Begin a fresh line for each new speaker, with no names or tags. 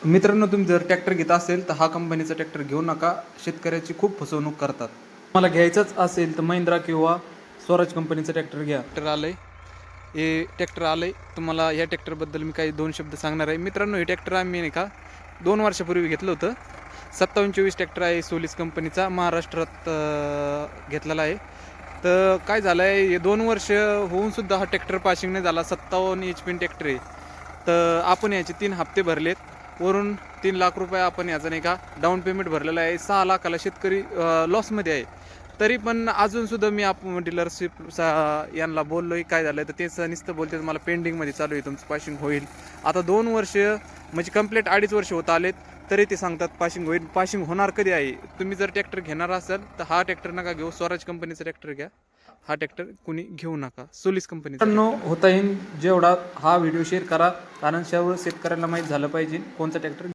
मित्रांनो, तुम्ही जर ट्रॅक्टर घेत असेल तर हा कंपनीचा ट्रॅक्टर घेऊ नका. शेतकऱ्याची खूप फसवणूक करतात. मला घ्यायचंच असेल तर महिंद्रा किंवा स्वराज कंपनीचा ट्रॅक्टर घ्या. ट्रॅक्टर आलंय तुम्हाला या ट्रॅक्टरबद्दल मी काही 2 शब्द सांगणार आहे. मित्रांनो, हे ट्रॅक्टर आम्ही नाही का 2 वर्षापूर्वी घेतलं होतं. 5724 ट्रॅक्टर आहे, सोलिस कंपनीचा, महाराष्ट्रात घेतलेला आहे. तर काय झालं आहे, हे 2 वर्ष होऊन सुद्धा हा ट्रॅक्टर पासिंग नाही झाला. 57 HP ट्रॅक्टर आहे. तर आपण याचे 3 हप्ते भरलेत. वरून 3 लाख रुपये आपण याचा नाही का डाऊन पेमेंट भरलेला आहे. 6 लाखाला शेतकरी लॉसमध्ये आहे. तरी पण अजूनसुद्धा मी आपण डीलरशिप यांना बोललो आहे. काय झालं तर तेच नुसतं बोलते मला पेंडिंगमध्ये चालू आहे, तुमचं पासिंग होईल. आता 2 वर्ष म्हणजे कंप्लीट 2.5 वर्ष होत आलेत, तरी ते सांगतात पासिंग होईल. पासिंग होणार कधी आहे? तुम्ही जर ट्रॅक्टर घेणार असाल तर हा ट्रॅक्टर नका घेऊ, स्वराज कंपनीचा ट्रॅक्टर घ्या. हा ट्रॅक्टर कुणी घेऊ नका, सोलिस कंपनीचा. होता येईल जेवढा हा व्हिडिओ शेअर करा, कारण सर्व शेतकऱ्यांना माहीत झालं पाहिजे कोणता ट्रॅक्टर